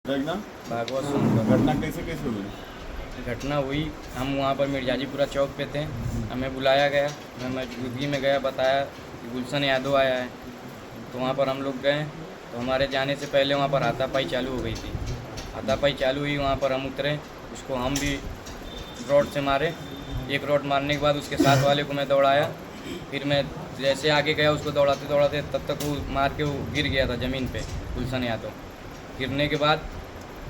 भागवत घटना कैसे कैसे हुई? घटना हुई, हम वहाँ पर मिर्जाजीपुरा चौक पे थे, हमें बुलाया गया। मैं मौजूदगी में गया, बताया कि गुलशन यादव आया है। तो वहाँ पर हम लोग गए, तो हमारे जाने से पहले वहाँ पर हाथापाई चालू हो गई थी। हाथापाई चालू हुई, वहाँ पर हम उतरे, उसको हम भी रॉड से मारे। एक रॉड मारने के बाद उसके साथ वाले को मैं दौड़ाया। फिर मैं जैसे आगे गया, उसको दौड़ाते दौड़ाते तब तक वो मार के वो गिर गया था ज़मीन पे, गुलशन यादव। गिरने के बाद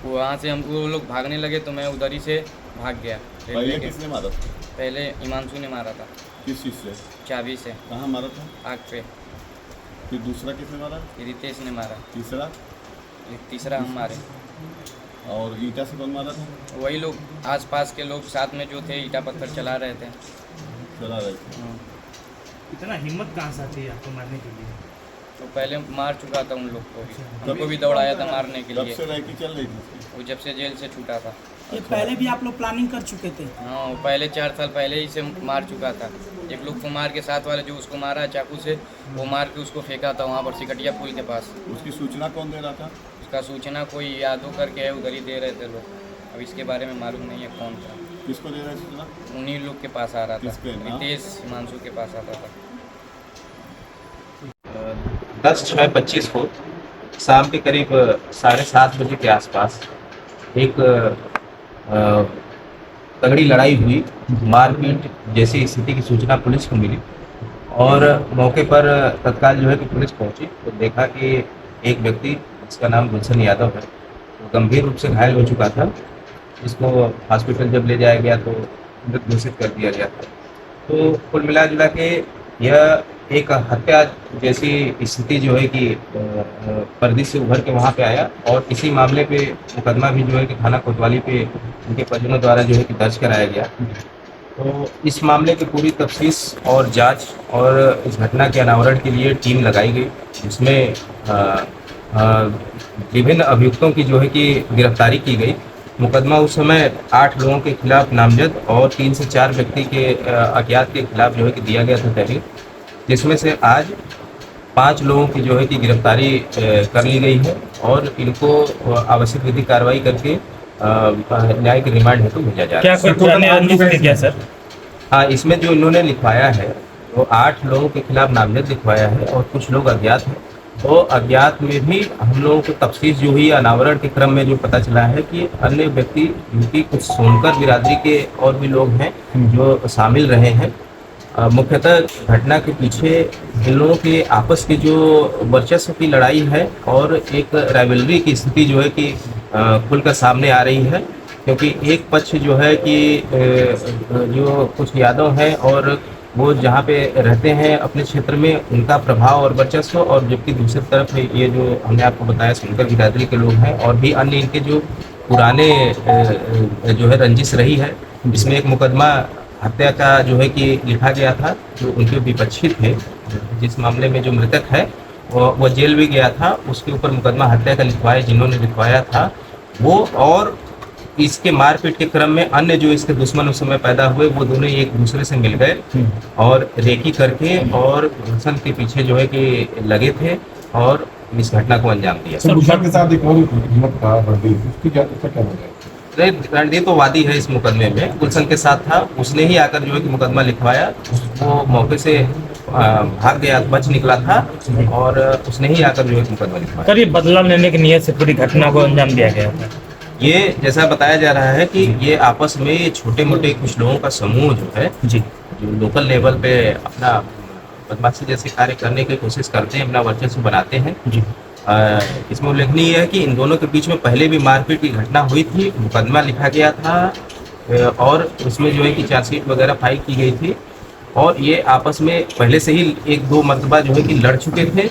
वहाँ से हम वो लोग भागने लगे, तो मैं उधर ही से भाग गया। पहले किसने मारा था? पहले हिमांशु ने मारा था। किस चीज़ से? चाबी से। कहाँ मारा था? आग पे। फिर दूसरा किसने मारा? रितेश ने मारा। तीसरा? तीसरा हम मारे। और ईटा से कौन मारा था? वही लोग, आसपास के लोग साथ में जो थे, ईटा पत्थर चला रहे थे। चला रहे थे। इतना हिम्मत कहाँ से आती है आपको मारने के लिए? तो पहले मार चुका था उन लोग को भी, हमको भी दौड़ाया था मारने के कब लिए। से रैकी चल रही थी? वो जब से जेल से छूटा था। ये पहले भी आप लोग प्लानिंग कर चुके थे? हाँ, वो पहले 4 साल पहले ही से मार चुका था। एक लोग को मार के, साथ वाले जो उसको मारा चाकू से, वो मार के उसको फेंका था वहाँ पर सिकटिया पुल के पास। उसकी सूचना कौन दे रहा था? उसका सूचना कोई यादव करके है, उधर ही दे रहे थे लोग। अब इसके बारे में मालूम नहीं है कौन था। किसको दे रहा है सूचना? उन्हीं लोग के पास आ रहा था, किसके नाम? रितेश हिमांशु के पास आता था। 10/6/25 को शाम के करीब 7:30 बजे के आसपास एक तगड़ी लड़ाई हुई, मारपीट जैसी स्थिति की सूचना पुलिस को मिली और मौके पर तत्काल जो है कि पुलिस पहुंची तो देखा कि एक व्यक्ति, जिसका नाम गुलशन यादव है, वो गंभीर रूप से घायल हो चुका था। इसको हॉस्पिटल जब ले जाया गया तो मृत घोषित कर दिया गया था। तो कुल मिला जुला के यह एक हत्या जैसी स्थिति जो है कि पर्दे से उभर के वहाँ पे आया और इसी मामले पे मुकदमा भी जो है कि थाना कोतवाली पे उनके परिजनों द्वारा जो है कि दर्ज कराया गया। तो इस मामले की पूरी तफ्तीश और जांच और इस घटना के अनावरण के लिए टीम लगाई गई, जिसमें विभिन्न अभियुक्तों की जो है कि गिरफ्तारी की गई। मुकदमा उस समय 8 लोगों के खिलाफ नामजद और 3 से 4 व्यक्ति के अज्ञात के खिलाफ जो है कि दिया गया था तहरीर, जिसमें से आज 5 लोगों की जो है कि गिरफ्तारी कर ली गई है और इनको आवश्यक विधिक कार्रवाई करके न्यायिक रिमांड हेतु भेजा जा रहा है। क्या कोई पुराने रंजिश थे क्या सर? हाँ, इसमें जो इन्होंने लिखवाया है वो 8 लोगों के खिलाफ नामजद लिखवाया है और कुछ लोग अज्ञात हैं। तो अज्ञात में भी हम लोगों को तफ्तीश जो हुई अनावरण के क्रम में जो पता चला है कि अन्य व्यक्ति जिनकी कुछ सोनकर बिरादरी के और भी लोग हैं जो शामिल रहे हैं। मुख्यतः घटना के पीछे इन लोगों के आपस की जो वर्चस्व की लड़ाई है और एक राइवलरी की स्थिति जो है कि खुलकर सामने आ रही है, क्योंकि एक पक्ष जो है कि जो कुछ यादव हैं और वो जहाँ पे रहते हैं अपने क्षेत्र में, उनका प्रभाव और वर्चस्व, और जबकि दूसरी तरफ ये जो हमने आपको बताया सोनकर बिरादरी के लोग हैं और भी अन्य इनके जो पुराने जो है रंजिश रही है। इसमें एक मुकदमा हत्या का जो है कि लिखा गया था, जो उनके विपक्षी थे, जिस मामले में जो मृतक है वो जेल भी गया था, उसके ऊपर मुकदमा हत्या का लिखवाया जिन्होंने लिखवाया था वो, और इसके मारपीट के क्रम में अन्य जो इसके दुश्मन उस समय पैदा हुए वो दोनों एक दूसरे से मिल गए और रेकी करके और गुलशन के पीछे जो है कि लगे थे और इस घटना को अंजाम दिया। गुलशन के साथ एक और हिम्मत था रणदीप, उसकी क्या वजह? रणदीप तो वादी है इस मुकदमे में, गुलशन के साथ था, उसने ही आकर जो है कि मुकदमा लिखवाया। वो मौके से भाग गया, बच निकला था और उसने ही आकर जो है मुकदमा लिखवाया। सर, ये बदला लेने की नियत से पूरी घटना को अंजाम दिया गया था? ये जैसा बताया जा रहा है कि ये आपस में छोटे मोटे कुछ लोगों का समूह जो है जी, जो लोकल लेवल पे अपना बदमाशी जैसे कार्य करने की कोशिश करते हैं, अपना वर्चस्व बनाते हैं जी। इसमें उल्लेखनीय है कि इन दोनों के बीच में पहले भी मारपीट की घटना हुई थी, मुकदमा लिखा गया था और उसमें जो है कि चार्जशीट वगैरह फाइल की गई थी और ये आपस में पहले से ही 1-2 मरतबा जो है कि लड़ चुके थे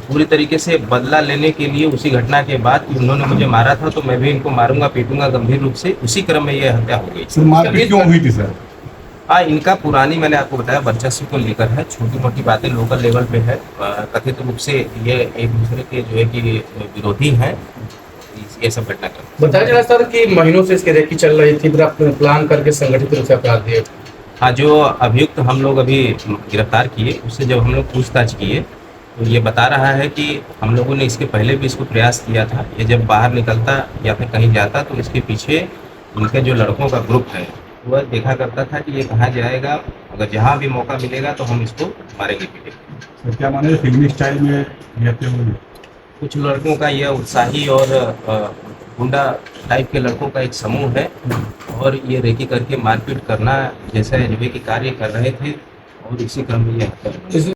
पूरी तरीके से बदला लेने के लिए। उसी घटना के बाद कि उन्होंने मुझे मारा था तो मैं भी इनको मारूंगा, पीटूंगा गंभीर रूप से, उसी क्रम में ये हत्या हो गई। मारपीट क्यों हुई थी सर? हाँ, इनका पुरानी मैंने आपको बताया वर्चस्व को लेकर है, छोटी मोटी बातें लोकल लेवल पे है। कथित रूप से ये एक दूसरे के जो है कि विरोधी हैं, ये सब घटना कर। बताया जा रहा सर कि महीनों से इसकी रेकी चल रही थी, पूरा प्लान करके संगठित रूप से अपराध दिए। हाँ, जो अभियुक्त हम लोग अभी गिरफ्तार किए, उससे जब हम लोग पूछताछ किए तो ये बता रहा है कि हम लोगों ने इसके पहले भी इसको प्रयास किया था। ये जब बाहर निकलता या फिर कहीं जाता तो इसके पीछे उनके जो लड़कों का ग्रुप है वह देखा करता था कि ये कहाँ जाएगा, अगर जहाँ भी मौका मिलेगा तो हम इसको मारेंगे पीटेंगे। सर क्या माने फिल्मी स्टाइल में रहते हुए कुछ लड़कों का यह उत्साही और गुंडा टाइप के लड़कों का एक समूह है और ये रेकी करके मारपीट करना जैसे अजबे के कार्य कर रहे थे और इसी क्रम में ये हत्या हुई।